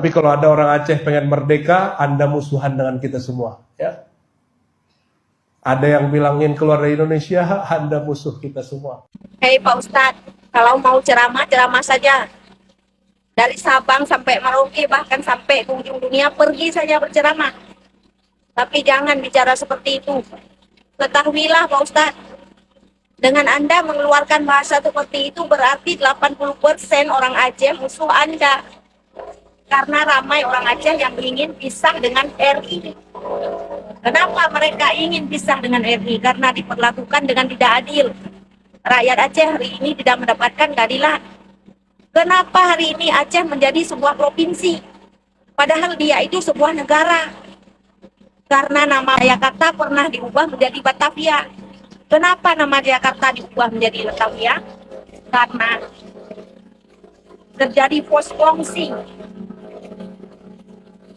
Tapi kalau ada orang Aceh pengen merdeka, Anda musuhan dengan kita semua. Ya. Ada yang bilangin keluar dari Indonesia, Anda musuh kita semua. Hei Pak Ustadz, kalau mau ceramah, ceramah saja. Dari Sabang sampai Merauke, bahkan sampai ke ujung dunia, pergi saja berceramah. Tapi jangan bicara seperti itu. Ketahuilah Pak Ustadz, dengan Anda mengeluarkan bahasa seperti itu berarti 80% orang Aceh musuh Anda. Karena ramai orang Aceh yang ingin pisah dengan RI. Kenapa mereka ingin pisah dengan RI? Karena diperlakukan dengan tidak adil. Rakyat Aceh hari ini tidak mendapatkan keadilan. Kenapa hari ini Aceh menjadi sebuah provinsi? Padahal dia itu sebuah negara. Karena nama Jakarta pernah diubah menjadi Batavia. Kenapa nama Jakarta diubah menjadi Batavia? Karena terjadi fosfongsi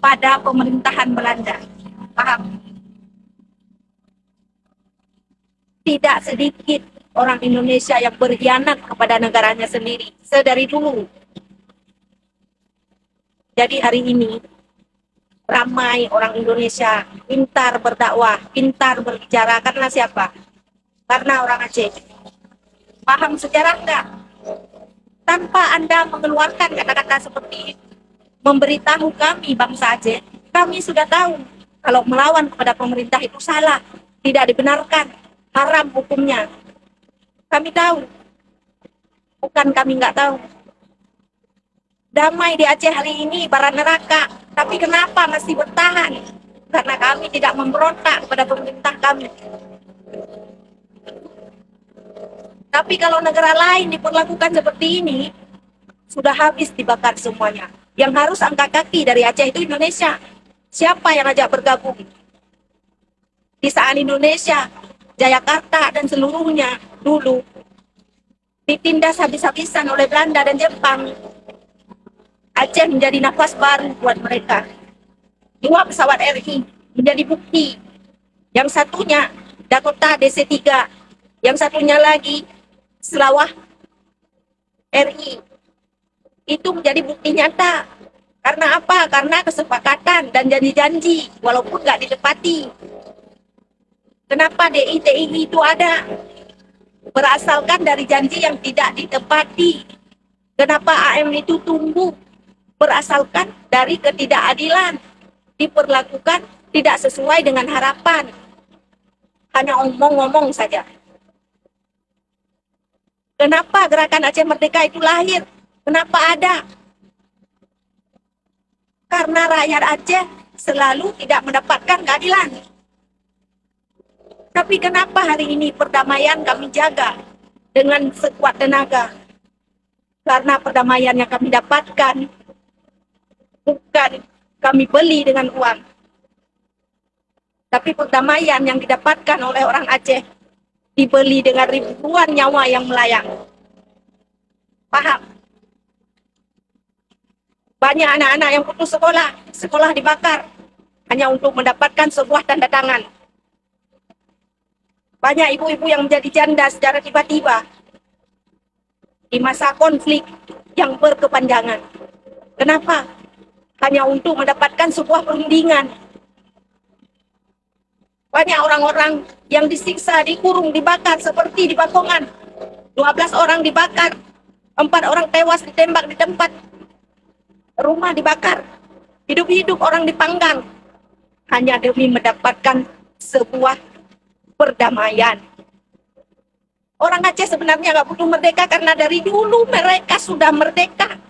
pada pemerintahan Belanda. Paham? Tidak sedikit orang Indonesia yang berkhianat kepada negaranya sendiri sedari dulu. Jadi hari ini ramai orang Indonesia pintar berdakwah, pintar berbicara karena siapa? Karena orang Aceh. Paham sejarah enggak? Tanpa Anda mengeluarkan kata-kata seperti itu, memberitahu kami bangsa Aceh, kami sudah tahu kalau melawan kepada pemerintah itu salah, tidak dibenarkan, haram hukumnya. Kami tahu, bukan kami nggak tahu. Damai di Aceh hari ini ibarat neraka, tapi kenapa masih bertahan? Karena kami tidak memberontak kepada pemerintah kami. Tapi kalau negara lain diperlakukan seperti ini, sudah habis dibakar semuanya. Yang harus angkat kaki dari Aceh itu Indonesia. Siapa yang ajak bergabung? Di saat Indonesia, Jayakarta dan seluruhnya dulu ditindas habis-habisan oleh Belanda dan Jepang. Aceh menjadi nafas baru buat mereka. 2 pesawat RI menjadi bukti. Yang satunya Dakota DC-3, yang satunya lagi Selawah RI. Itu menjadi bukti nyata. Karena apa? Karena kesepakatan dan janji-janji, walaupun nggak ditepati. Kenapa DITI itu ada? Berasalkan dari janji yang tidak ditepati. Kenapa AM itu tumbuh? Berasalkan dari ketidakadilan. Diperlakukan tidak sesuai dengan harapan. Hanya omong-omong saja. Kenapa gerakan Aceh Merdeka itu lahir? Kenapa ada? Karena rakyat Aceh selalu tidak mendapatkan keadilan. Tapi kenapa hari ini perdamaian kami jaga dengan sekuat tenaga? Karena perdamaian yang kami dapatkan bukan kami beli dengan uang. Tapi perdamaian yang didapatkan oleh orang Aceh dibeli dengan ribuan nyawa yang melayang. Paham? Banyak anak-anak yang putus sekolah, sekolah dibakar hanya untuk mendapatkan sebuah tanda tangan. Banyak ibu-ibu yang menjadi janda secara tiba-tiba di masa konflik yang berkepanjangan. Kenapa? Hanya untuk mendapatkan sebuah perundingan. Banyak orang-orang yang disiksa, dikurung, dibakar seperti di Bakongan. 12 orang dibakar, 4 orang tewas ditembak di tempat. Rumah dibakar, hidup-hidup orang dipanggang. Hanya demi mendapatkan sebuah perdamaian. Orang Aceh sebenarnya nggak butuh merdeka karena dari dulu mereka sudah merdeka.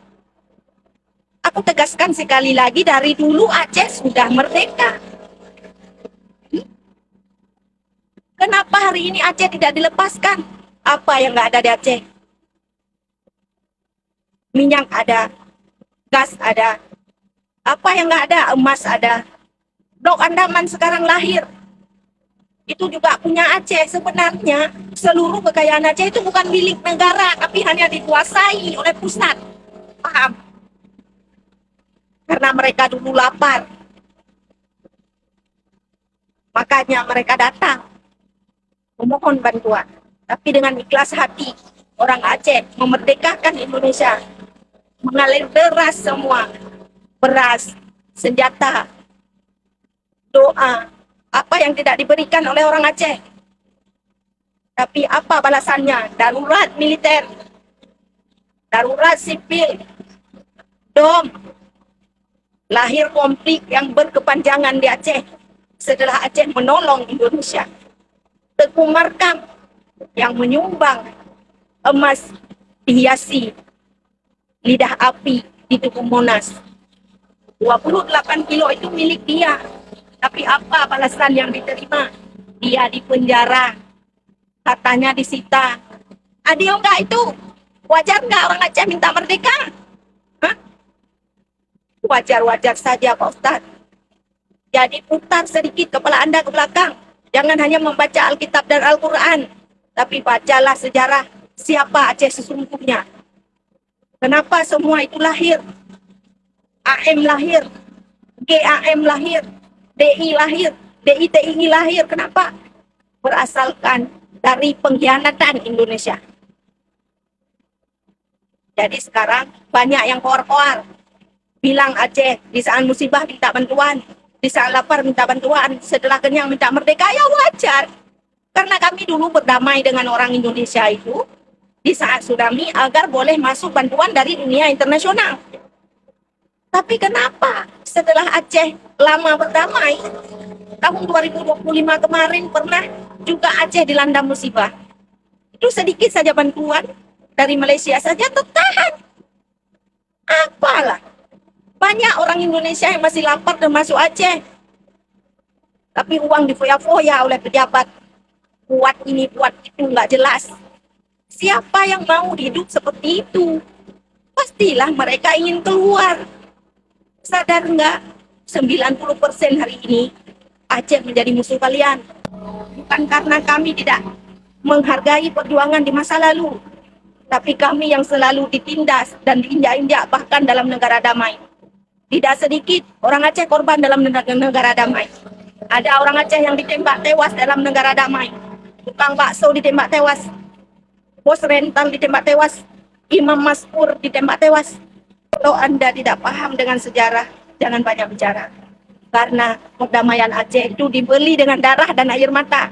Aku tegaskan sekali lagi, dari dulu Aceh sudah merdeka. Kenapa hari ini Aceh tidak dilepaskan? Apa yang nggak ada di Aceh? Minyak ada, gas ada. Apa yang nggak ada? Emas ada. Blok Andaman sekarang lahir. Itu juga punya Aceh. Sebenarnya seluruh kekayaan Aceh itu bukan milik negara, tapi hanya dikuasai oleh pusat. Paham? Karena mereka dulu lapar. Makanya mereka datang memohon bantuan. Tapi dengan ikhlas hati, orang Aceh memerdekakan Indonesia. Mengalir deras semua. beras, senjata, doa, apa yang tidak diberikan oleh orang Aceh. Tapi apa balasannya? Darurat militer, darurat sipil, DOM, lahir konflik yang berkepanjangan di Aceh setelah Aceh menolong Indonesia. Teguh Markam yang menyumbang emas dihiasi lidah api di Tugu Monas. 28 kilo itu milik dia. Tapi apa balasan yang diterima? Dia dipenjara, katanya disita. Adil nggak itu? Wajar nggak orang Aceh minta merdeka? Hah? Wajar-wajar saja Pak Ustadz. Jadi putar sedikit kepala Anda ke belakang. Jangan hanya membaca Alkitab dan Al-Quran, tapi bacalah sejarah siapa Aceh sesungguhnya. Kenapa semua itu lahir? AM lahir, GAM lahir, DI lahir, DITI lahir. Kenapa? Berasalkan dari pengkhianatan Indonesia. Jadi sekarang banyak yang koar-koar bilang Aceh di saat musibah minta bantuan, di saat lapar minta bantuan, setelah kenyang minta merdeka. Ya wajar, karena kami dulu berdamai dengan orang Indonesia itu di saat tsunami agar boleh masuk bantuan dari dunia internasional. Tapi kenapa setelah Aceh lama berdamai, tahun 2025 kemarin pernah juga Aceh dilanda musibah. Itu sedikit saja bantuan dari Malaysia saja tertahan. Apalah, banyak orang Indonesia yang masih lapar dan masuk Aceh. Tapi uang difoya-foya oleh pejabat. Buat ini, buat itu, nggak jelas. Siapa yang mau hidup seperti itu? Pastilah mereka ingin keluar. Sadar nggak? 90% hari ini Aceh menjadi musuh kalian. Bukan karena kami tidak menghargai perjuangan di masa lalu, tapi kami yang selalu ditindas dan diinjak-injak bahkan dalam negara damai. Tidak sedikit orang Aceh korban dalam negara damai. Ada orang Aceh yang ditembak tewas dalam negara damai. Tukang bakso ditembak tewas. Bos rental ditembak tewas. Imam Maspur ditembak tewas. Kalau Anda tidak paham dengan sejarah, jangan banyak bicara. Karena perdamaian Aceh itu dibeli dengan darah dan air mata.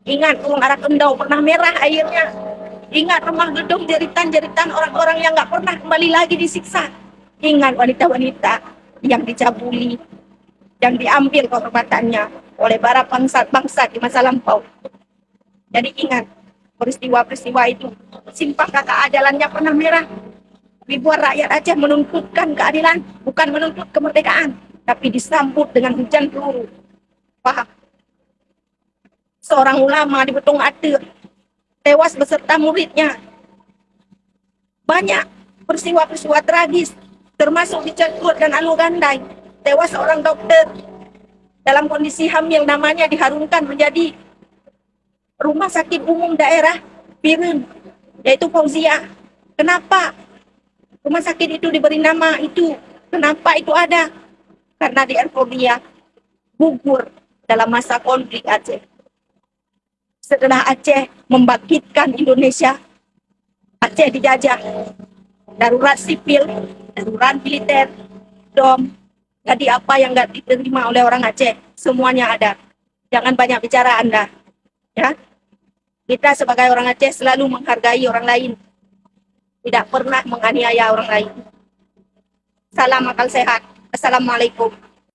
Ingat, Gunung Arak Kendau pernah merah airnya. Ingat, Remah Gedung jeritan-jeritan orang-orang yang nggak pernah kembali lagi disiksa. Ingat wanita-wanita yang dicabuli, yang diambil kehormatannya oleh para bangsat-bangsat di masa lampau. Jadi ingat, peristiwa-peristiwa itu, simpang keadilannya pernah merah. Ribuan rakyat Aceh menuntutkan keadilan, bukan menuntut kemerdekaan, tapi disambut dengan hujan peluru. Paham? Seorang ulama di Betung Atir tewas beserta muridnya. Banyak peristiwa-peristiwa tragis, termasuk di Cengkrut dan Anu Gandai. Tewas seorang dokter dalam kondisi hamil, namanya diharumkan menjadi rumah sakit umum daerah Pirun, yaitu Fauzia. Kenapa rumah sakit itu diberi nama itu? Kenapa itu ada? Karena di Fauzia gugur dalam masa konflik Aceh. Setelah Aceh membangkitkan Indonesia, Aceh dijajah. Darurat sipil, darurat militer, DOM. Jadi apa yang nggak diterima oleh orang Aceh, semuanya ada. Jangan banyak bicara Anda. Ya, kita sebagai orang Aceh selalu menghargai orang lain. Tidak pernah menganiaya orang lain. Salam akal sehat. Assalamualaikum.